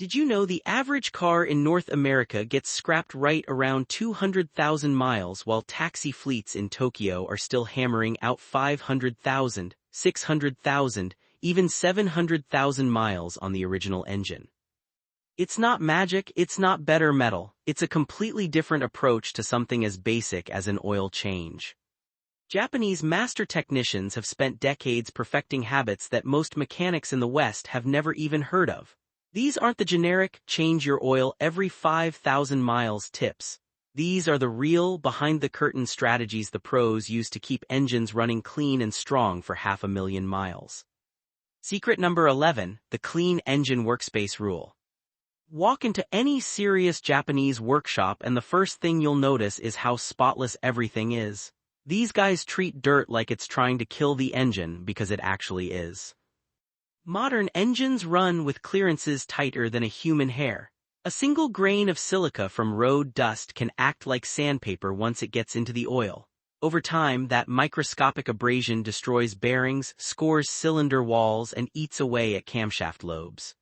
Did you know the average car in North America gets scrapped right around 200,000 miles while taxi fleets in Tokyo are still hammering out 500,000, 600,000, even 700,000 miles on the original engine? It's not magic, it's not better metal, it's a completely different approach to something as basic as an oil change. Japanese master technicians have spent decades perfecting habits that most mechanics in the West have never even heard of. These aren't the generic, change your oil every 5,000 miles tips. These are the real, behind-the-curtain strategies the pros use to keep engines running clean and strong for 500,000 miles. Secret number 11, the Clean Engine Workspace Rule. Walk into any serious Japanese workshop and the first thing you'll notice is how spotless everything is. These guys treat dirt like it's trying to kill the engine because it actually is. Modern engines run with clearances tighter than a human hair. A single grain of silica from road dust can act like sandpaper once it gets into the oil. Over time, that microscopic abrasion destroys bearings, scores cylinder walls, and eats away at camshaft lobes.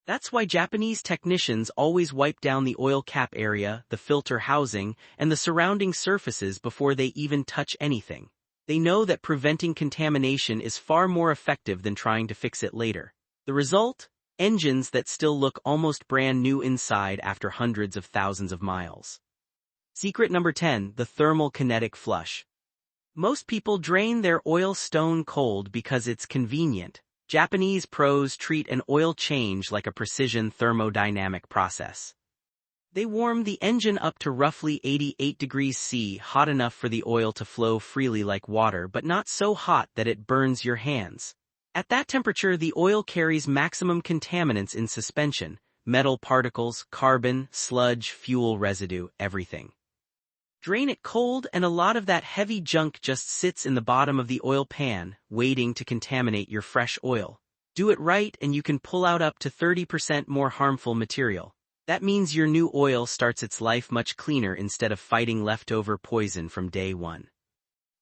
That's why Japanese technicians always wipe down the oil cap area, the filter housing, and the surrounding surfaces before they even touch anything. They know that preventing contamination is far more effective than trying to fix it later. The result? Engines that still look almost brand new inside after hundreds of thousands of miles. Secret number 10, the thermal kinetic flush. Most people drain their oil stone cold because it's convenient. Japanese pros treat an oil change like a precision thermodynamic process. They warm the engine up to roughly 88 degrees C, hot enough for the oil to flow freely like water but not so hot that it burns your hands. At that temperature, the oil carries maximum contaminants in suspension, metal particles, carbon, sludge, fuel residue, everything. Drain it cold and a lot of that heavy junk just sits in the bottom of the oil pan, waiting to contaminate your fresh oil. Do it right and you can pull out up to 30% more harmful material. That means your new oil starts its life much cleaner instead of fighting leftover poison from day one.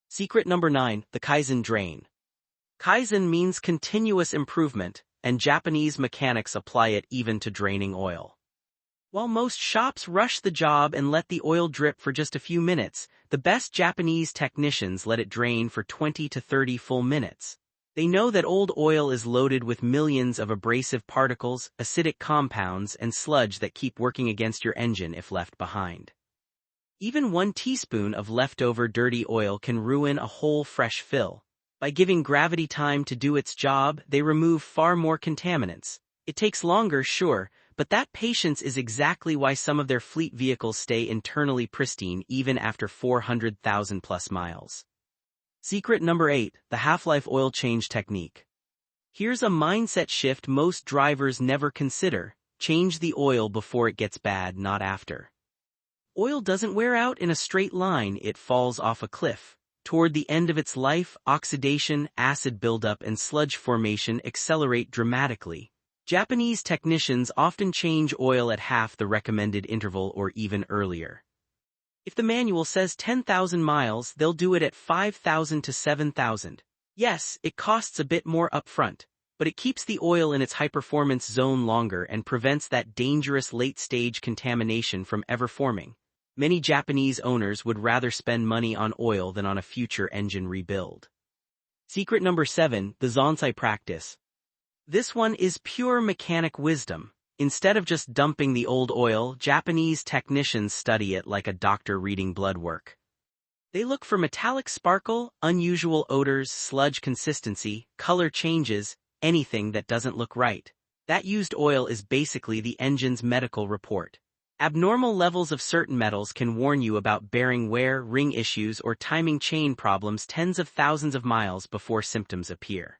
Secret number 9, the Kaizen drain. Kaizen means continuous improvement, and Japanese mechanics apply it even to draining oil. While most shops rush the job and let the oil drip for just a few minutes, the best Japanese technicians let it drain for 20 to 30 full minutes. They know that old oil is loaded with millions of abrasive particles, acidic compounds, and sludge that keep working against your engine if left behind. Even 1 teaspoon of leftover dirty oil can ruin a whole fresh fill. By giving gravity time to do its job, they remove far more contaminants. It takes longer, sure, but that patience is exactly why some of their fleet vehicles stay internally pristine even after 400,000 plus miles. Secret number 8, the half-life oil change technique. Here's a mindset shift most drivers never consider: change the oil before it gets bad, not after. Oil doesn't wear out in a straight line, it falls off a cliff. Toward the end of its life, oxidation, acid buildup, and sludge formation accelerate dramatically. Japanese technicians often change oil at half the recommended interval or even earlier. If the manual says 10,000 miles, they'll do it at 5,000 to 7,000. Yes, it costs a bit more upfront, but it keeps the oil in its high-performance zone longer and prevents that dangerous late-stage contamination from ever forming. Many Japanese owners would rather spend money on oil than on a future engine rebuild. Secret number 7, the Zansai practice. This one is pure mechanic wisdom. Instead of just dumping the old oil, Japanese technicians study it like a doctor reading blood work. They look for metallic sparkle, unusual odors, sludge consistency, color changes, anything that doesn't look right. That used oil is basically the engine's medical report. Abnormal levels of certain metals can warn you about bearing wear, ring issues, or timing chain problems tens of thousands of miles before symptoms appear.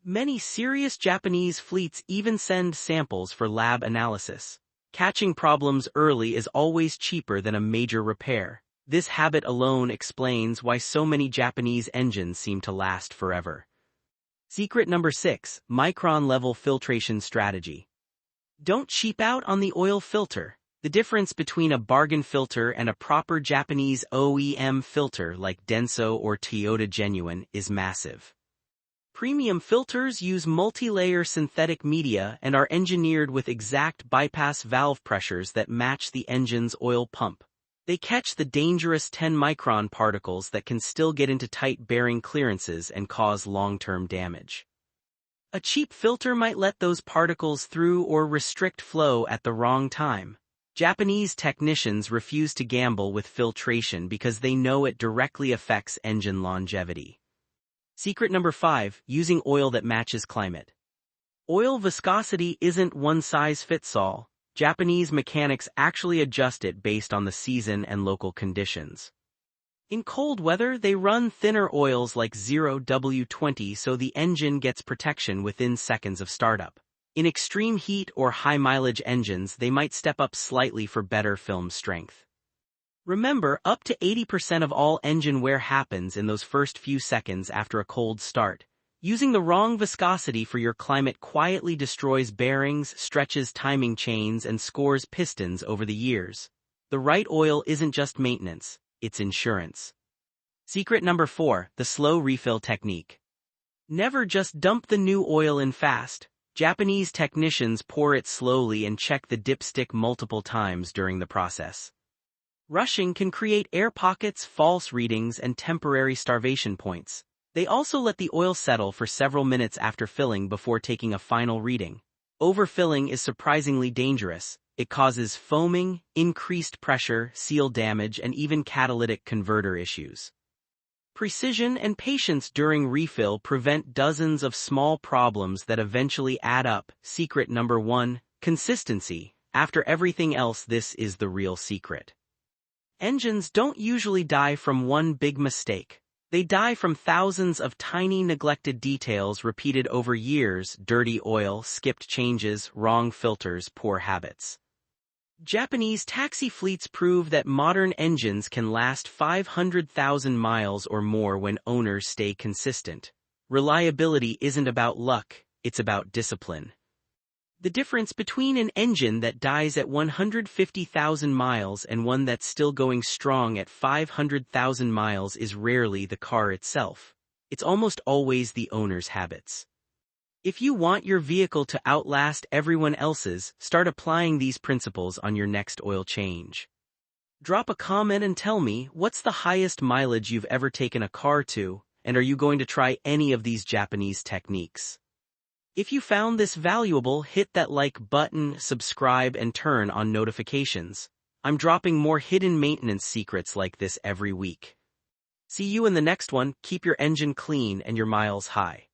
Many serious Japanese fleets even send samples for lab analysis. Catching problems early is always cheaper than a major repair. This habit alone explains why so many Japanese engines seem to last forever. Secret number 6, micron-level filtration strategy. Don't cheap out on the oil filter. The difference between a bargain filter and a proper Japanese OEM filter like Denso or Toyota Genuine is massive. Premium filters use multi-layer synthetic media and are engineered with exact bypass valve pressures that match the engine's oil pump. They catch the dangerous 10-micron particles that can still get into tight bearing clearances and cause long-term damage. A cheap filter might let those particles through or restrict flow at the wrong time. Japanese technicians refuse to gamble with filtration because they know it directly affects engine longevity. Secret number 5, using oil that matches climate. Oil viscosity isn't one size fits all. Japanese mechanics actually adjust it based on the season and local conditions. In cold weather, they run thinner oils like 0W20 so the engine gets protection within seconds of startup. In extreme heat or high-mileage engines, they might step up slightly for better film strength. Remember, up to 80% of all engine wear happens in those first few seconds after a cold start. Using the wrong viscosity for your climate quietly destroys bearings, stretches timing chains, and scores pistons over the years. The right oil isn't just maintenance, it's insurance. Secret number 4, the slow refill technique. Never just dump the new oil in fast. Japanese technicians pour it slowly and check the dipstick multiple times during the process. Rushing can create air pockets, false readings, and temporary starvation points. They also let the oil settle for several minutes after filling before taking a final reading. Overfilling is surprisingly dangerous. It causes foaming, increased pressure, seal damage, and even catalytic converter issues. Precision and patience during refill prevent dozens of small problems that eventually add up. Secret number 1, consistency. After everything else, this is the real secret. Engines don't usually die from one big mistake. They die from thousands of tiny neglected details repeated over years: dirty oil, skipped changes, wrong filters, poor habits. Japanese taxi fleets prove that modern engines can last 500,000 miles or more when owners stay consistent. Reliability isn't about luck, it's about discipline. The difference between an engine that dies at 150,000 miles and one that's still going strong at 500,000 miles is rarely the car itself. It's almost always the owner's habits. If you want your vehicle to outlast everyone else's, start applying these principles on your next oil change. Drop a comment and tell me, what's the highest mileage you've ever taken a car to, and are you going to try any of these Japanese techniques? If you found this valuable, hit that like button, subscribe, and turn on notifications. I'm dropping more hidden maintenance secrets like this every week. See you in the next one. Keep your engine clean and your miles high.